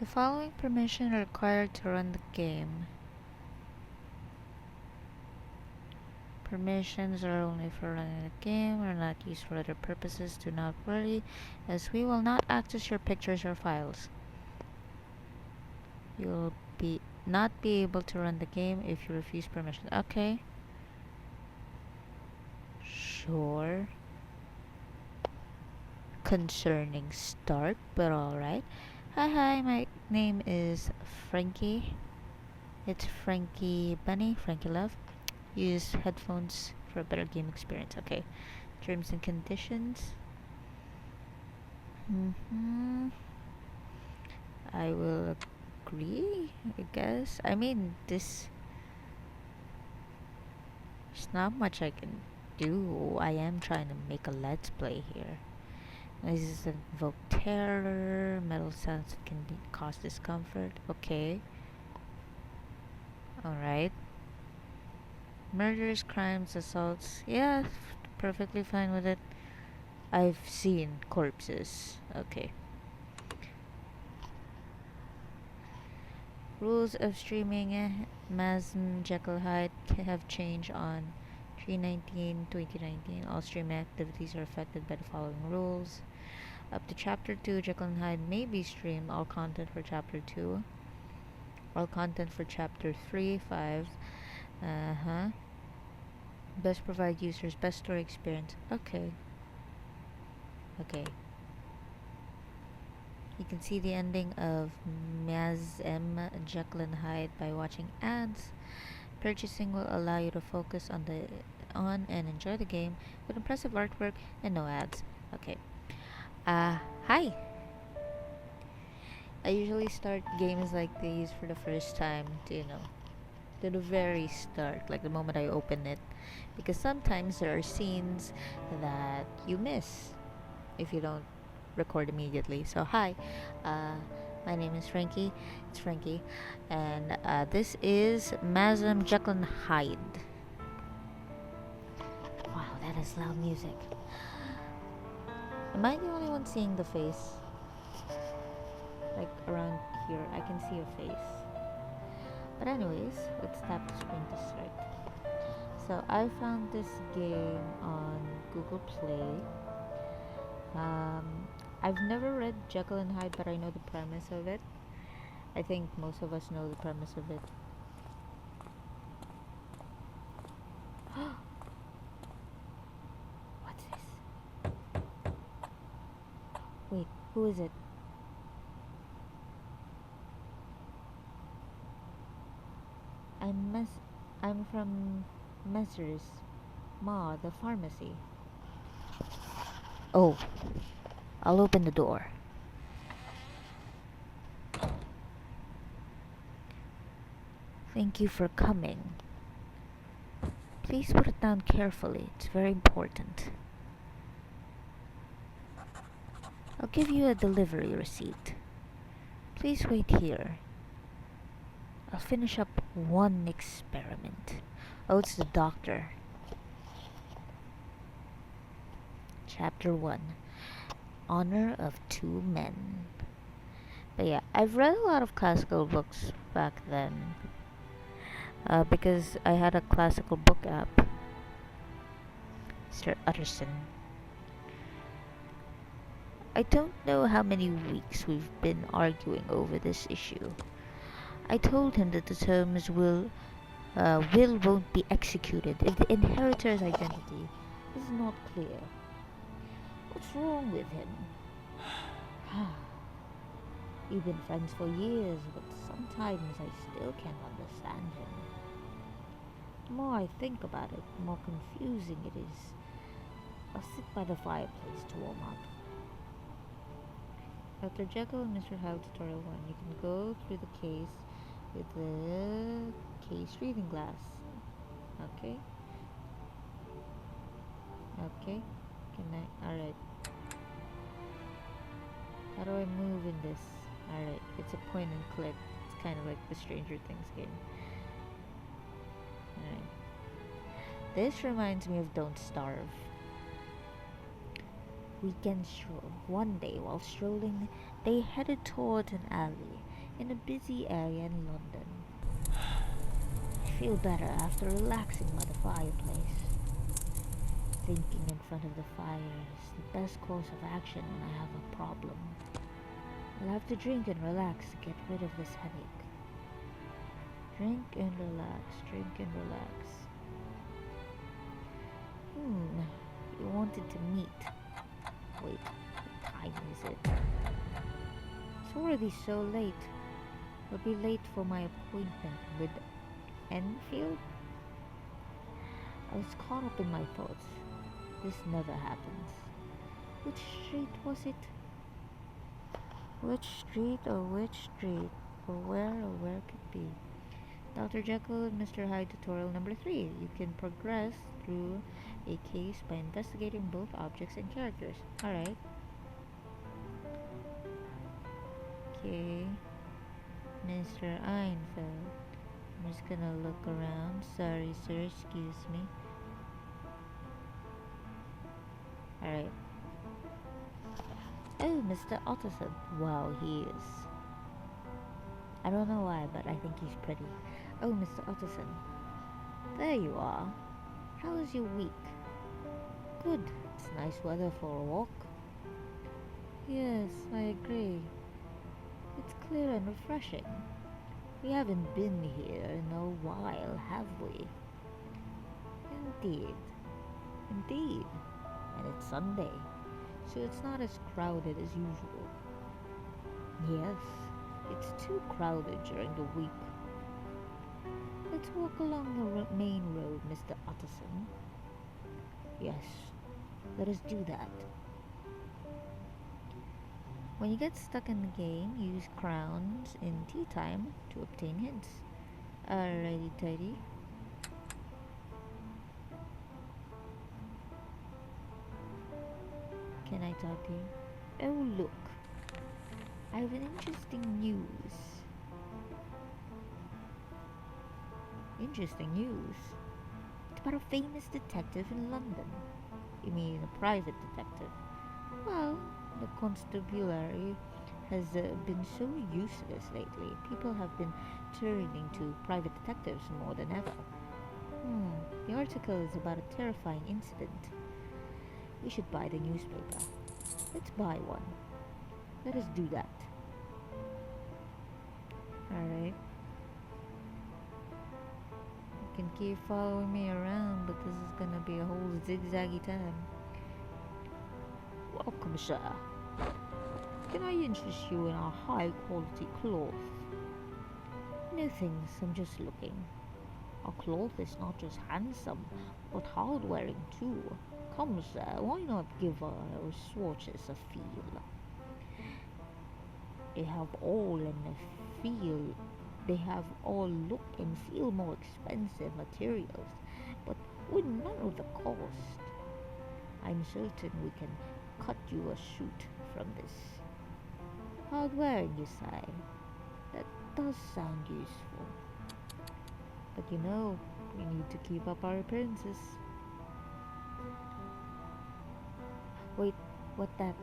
The following permission are required to run the game. Permissions are only for running the game, are not used for other purposes. Do not worry, as we will not access your pictures or files. You'll not be able to run the game if you refuse permission. Okay. Sure. Concerning start, but alright. Hi, my name is Frankie. It's Frankie Bunny, Frankie Love. Use headphones for a better game experience. Okay. Terms and conditions. I will agree, I guess. I mean, there's not much I can do. I am trying to make a let's play here. Noises that invoke terror, metal sounds that can cause discomfort. Okay. Alright. Murders, crimes, assaults. Yeah, perfectly fine with it. I've seen corpses. Okay. Rules of streaming MazM Jekyll Hyde have changed on 3/19/2019. All streaming activities are affected by the following rules. Up to Chapter 2, Jekyll Hyde may be streamed. All content for Chapter 2. All content for Chapter 3, 5. Best provide users best story experience. Okay. You can see the ending of MazM Jekyll Hyde by watching ads. Purchasing will allow you to focus on and enjoy the game with impressive artwork and no ads. Okay. Hi. I usually start games like these for the first time, to the very start, like the moment I open it, because sometimes there are scenes that you miss if you don't record immediately. So hi, my name is Frankie. It's Frankie, and this is MazM Jekyll Hyde. Wow, that is loud music. Am I the only one seeing the face? Like around here, I can see a face. But anyways, let's tap the screen to start. So I found this game on Google Play. I've never read Jekyll and Hyde, but I know the premise of it. I think most of us know the premise of it. What's this? Wait, who is it? I'm from Messrs. Ma, the pharmacy. Oh, I'll open the door. Thank you for coming. Please put it down carefully. It's very important. I'll give you a delivery receipt. Please wait here. I'll finish up one experiment. Oh, it's the doctor. Chapter 1. Honor of Two Men. But yeah, I've read a lot of classical books back then. Because I had a classical book app. Mr. Utterson. I don't know how many weeks we've been arguing over this issue. I told him that the terms will won't be executed if the inheritor's identity is not clear. What's wrong with him? We've been friends for years, but sometimes I still can't understand him. The more I think about it, the more confusing it is. I'll sit by the fireplace to warm up. Dr. Jekyll and Mr. Hyde Tutorial 1. You can go through the case with the case reading glass. Okay. Alright. How do I move in this? Alright, it's a point and click. It's kind of like the Stranger Things game. Alright. This reminds me of Don't Starve. Weekend stroll. One day, while strolling, they headed towards an alley. in a busy area in London. I feel better after relaxing by the fireplace. Thinking in front of the fire is the best course of action when I have a problem. I'll have to drink and relax to get rid of this headache. Drink and relax, drink and relax. You wanted to meet. Wait, what time is it? It's already so late. I'll be late for my appointment with Enfield. I was caught up in my thoughts. This never happens. Which street was it? Which street or which street? Or where could it be? Dr. Jekyll and Mr. Hyde tutorial number 3. You can progress through a case by investigating both objects and characters. Alright. Okay. Mr. Einfeld. I'm just gonna look around. Sorry, sir. Excuse me. Alright. Oh, Mr. Otterson. Wow, he is. I don't know why, but I think he's pretty. Oh, Mr. Otterson. There you are. How was your week? Good. It's nice weather for a walk. Yes, I agree. It's clear and refreshing. We haven't been here in a while, have we? Indeed. Indeed. And it's Sunday, so it's not as crowded as usual. Yes, it's too crowded during the week. Let's walk along the main road, Mr. Utterson. Yes, let us do that. When you get stuck in the game, use crowns in tea time to obtain hints. Alrighty tighty. Can I talk to you? Oh look, I have an interesting news. Interesting news? It's about a famous detective in London. You mean a private detective? Well, the constabulary has been so useless lately. People have been turning to private detectives more than ever. The article is about a terrifying incident. We should buy the newspaper. Let's buy one. Let us do that. Alright. You can keep following me around, but this is gonna be a whole zigzaggy time. Welcome, sir. Can I interest you in our high-quality cloth? No thanks, I'm just looking. Our cloth is not just handsome, but hard-wearing too. Come, sir, why not give our swatches a feel? They have all look and feel more expensive materials, but with none of the cost. I'm certain we can cut you a suit from this. Hard wearing, you say? That does sound useful. But you know, we need to keep up our appearances. Wait, what that?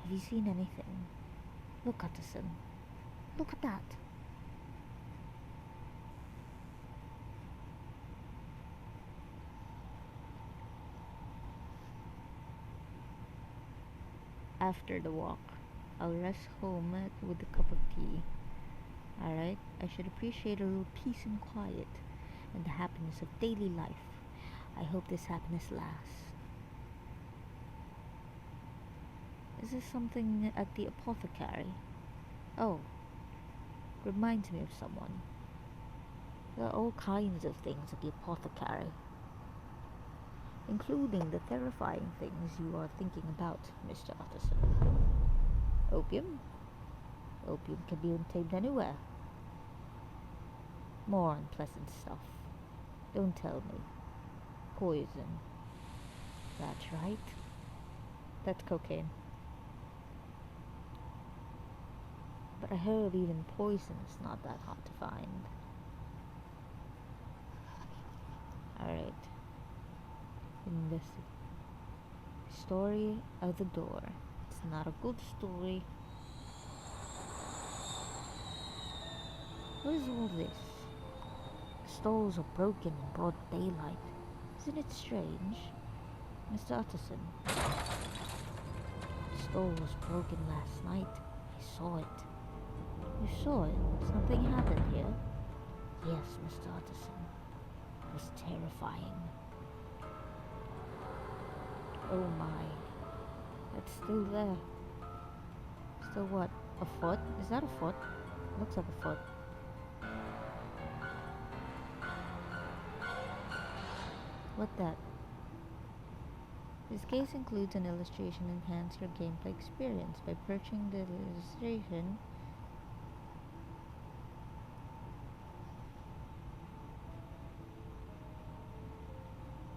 Have you seen anything? Look, Utterson. Look at that. After the walk, I'll rest home with a cup of tea. Alright? I should appreciate a little peace and quiet and the happiness of daily life. I hope this happiness lasts. Is this something at the apothecary? Oh, reminds me of someone. There are all kinds of things at the apothecary, including the terrifying things you are thinking about, Mr. Utterson. Opium? Opium can be obtained anywhere. More unpleasant stuff. Don't tell me. Poison. That's right. That's cocaine. But I heard even poison is not that hard to find. Alright. Story of the door. It's not a good story. What is all this? Stalls are broken in broad daylight. Isn't it strange? Mr. Utterson. The stall was broken last night. I saw it. You saw it? Something happened here? Yes, Mr. Utterson. It was terrifying. Oh my. It's still there. Still what? A foot? Is that a foot? Looks like a foot. What that? This case includes an illustration to enhance your gameplay experience. By purchasing the illustration,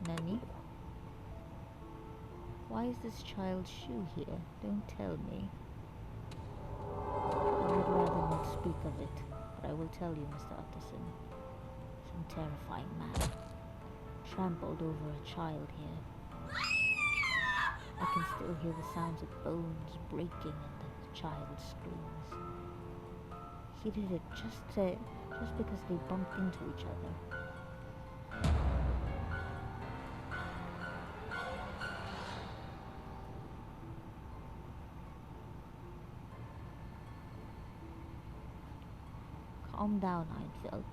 Nani? Why is this child's shoe here? Don't tell me. I would rather not speak of it, but I will tell you, Mr. Utterson. Some terrifying man trampled over a child here. I can still hear the sounds of bones breaking and the child's screams. He did it just because they bumped into each other. Calm down, Einfeld.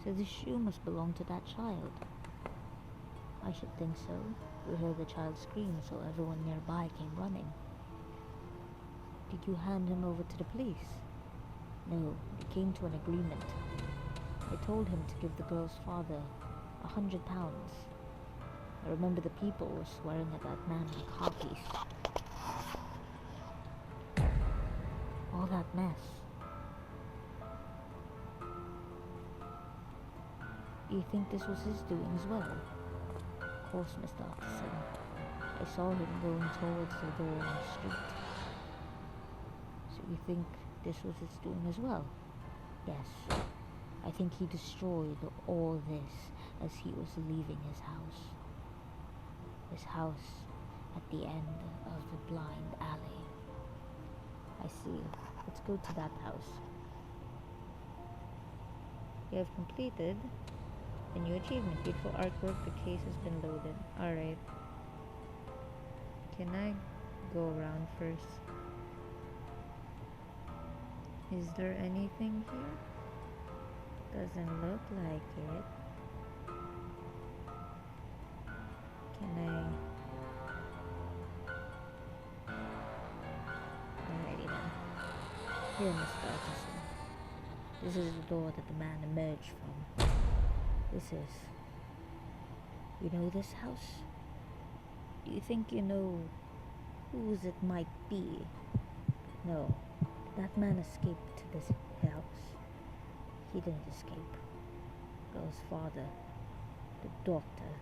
So the shoe must belong to that child. I should think so. We heard the child scream, so everyone nearby came running. Did you hand him over to the police? No, we came to an agreement. I told him to give the girl's father £100. I remember the people were swearing at that man like harpies. All that mess. Do you think this was his doing as well? Of course, Mr. Utterson. I saw him going towards the door on the street. So you think this was his doing as well? Yes. I think he destroyed all this as he was leaving his house. His house at the end of the blind alley. I see. Let's go to that house. You have completed a new achievement. Beautiful artwork. The case has been loaded. Alright. Can I go around first? Is there anything here? Doesn't look like it. Can I? Alrighty then. Here, Mr. Utterson. This is the door that the man emerged from. This is... You know this house? Do you think you know whose it might be? No. That man escaped to this house. He didn't escape. Girl's father, the doctor,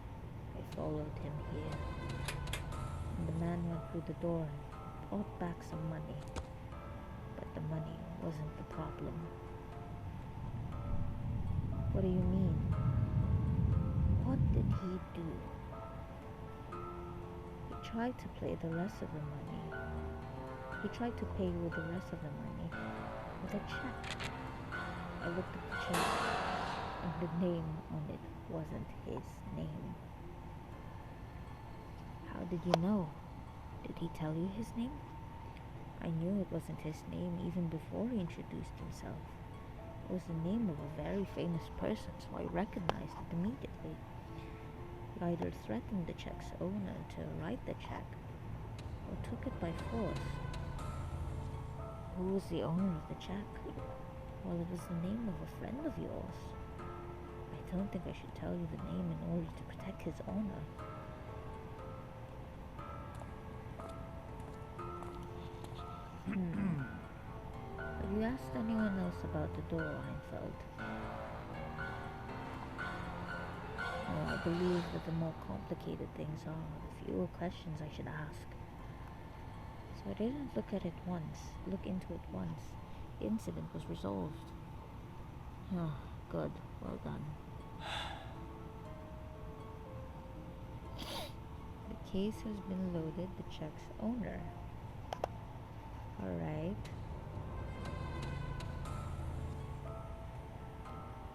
I followed him here. And the man went through the door and brought back some money. But the money wasn't the problem. What do you mean? What did he do? He tried to play the rest of the money. He tried to pay with the rest of the money with a check. I looked at the check, and the name on it wasn't his name. How did you know? Did he tell you his name? I knew it wasn't his name even before he introduced himself. It was the name of a very famous person, so I recognized it immediately. He either threatened the check's owner to write the check, or took it by force. Who was the owner of the check? Well, it was the name of a friend of yours. I don't think I should tell you the name in order to protect his honor. Have you asked anyone else about the door, Einfeld? No, I believe that the more complicated things are, the fewer questions I should ask. So I didn't look into it once. The incident was resolved. Oh, good. Well done. The case has been loaded. The check's owner. Alright.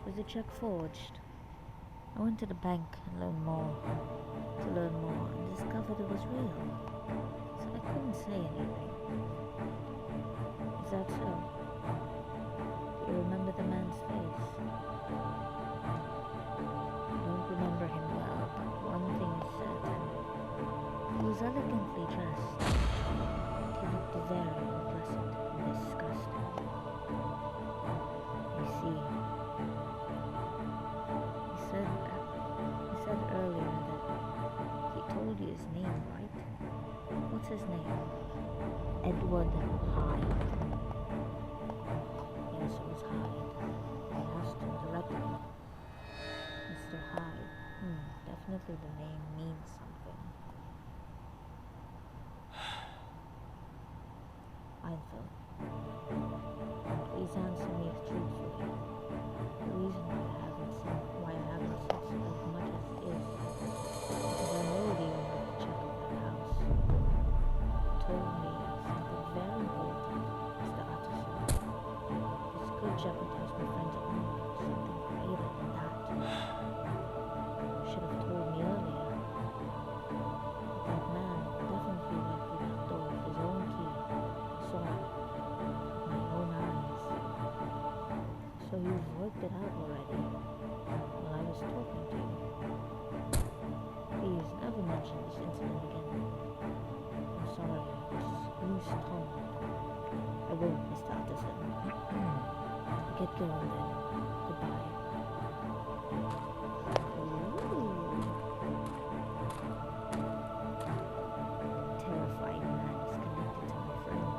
Was the check forged? I went to the bank and learned more. And discovered it was real. So I couldn't say anything. Is that so? Do you remember the man's face? I don't remember him well, but one thing is certain. He was elegantly dressed. He looked very unpleasant and disgusting. I see. He said earlier that he told you his name, right? What's his name? Edward Hyde. Yes, it was Hyde. I asked him directly. Mr. Hyde. Definitely the name means something. Einfeld, please answer me truthfully. The reason why I haven't said as much as it is because I know the owner of the Jekyll Hyde house. He told me something very important, Mr. Utterson. This could jeopardize my friend's honor, something greater than that. You should have told me earlier. But that man definitely went through that door with his own key. I saw it with my own eyes. So you've worked it out already while I was talking to you. Please never mention this incident again. I'm sorry, I just loose tongue. I won't, Mr. Utterson. Get going then. Goodbye. Terrifying man is connected to my friend.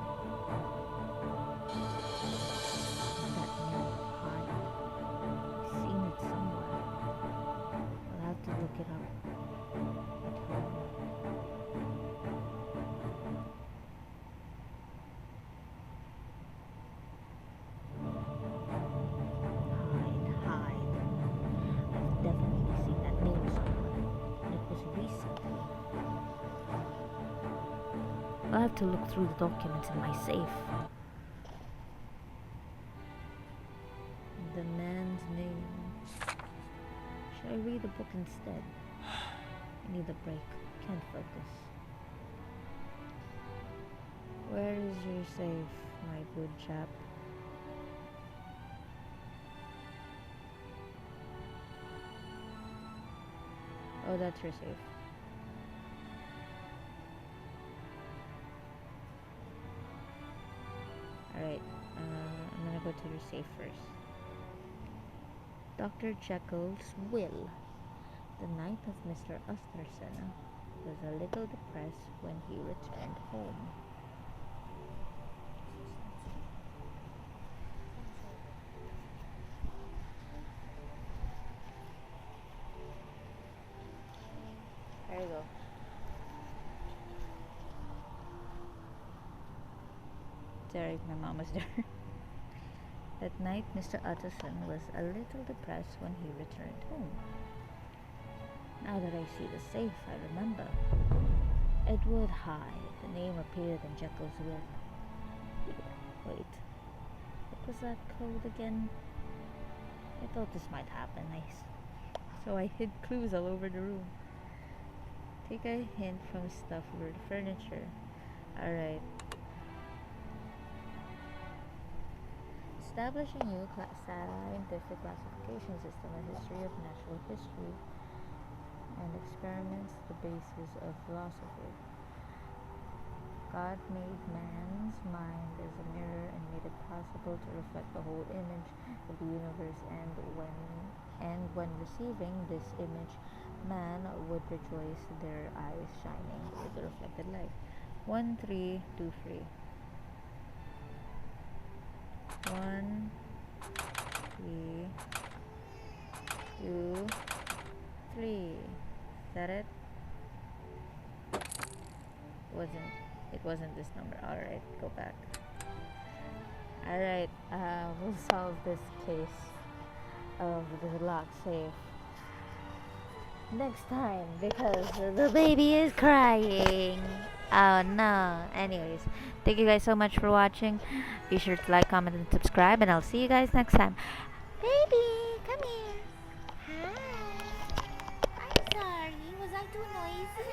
That name, Hyde. I've seen it somewhere. I'll have to look it up at home. Hyde. I've definitely seen that name somewhere, and it was recent. I'll have to look through the documents in my safe. The man's name. Should I read the book instead? I need a break. Can't focus. Where is your safe, my good chap? Oh, that's your safe. Alright, I'm gonna go to your safe first. Dr. Jekyll's will. The night of Mr. Utterson was a little depressed when he returned home. There you go. Sorry, my mom was there. That night, Mr. Utterson was a little depressed when he returned home. Now that I see the safe, I remember. Edward Hyde, the name appeared in Jekyll's will. Wait, what was that code again? I thought this might happen, so I hid clues all over the room. Take a hint from stuff over the furniture. Alright. Establish a new scientific classification system, a history of natural history, and experiments the basis of philosophy. God made man's mind as a mirror and made it possible to reflect the whole image of the universe, and when receiving this image, man would rejoice, their eyes shining with the reflected light. 1, 3, 2, 3. 1, 3, 2, 3. Is that it? It wasn't this number. Alright, go back. Alright, we'll solve this case of the lock safe. next time because the baby is crying. Oh no. Anyways, thank you guys so much for watching. Be sure to like, comment, and subscribe, and I'll see you guys next time. Baby, come here. Hi. I'm sorry. Was I too noisy?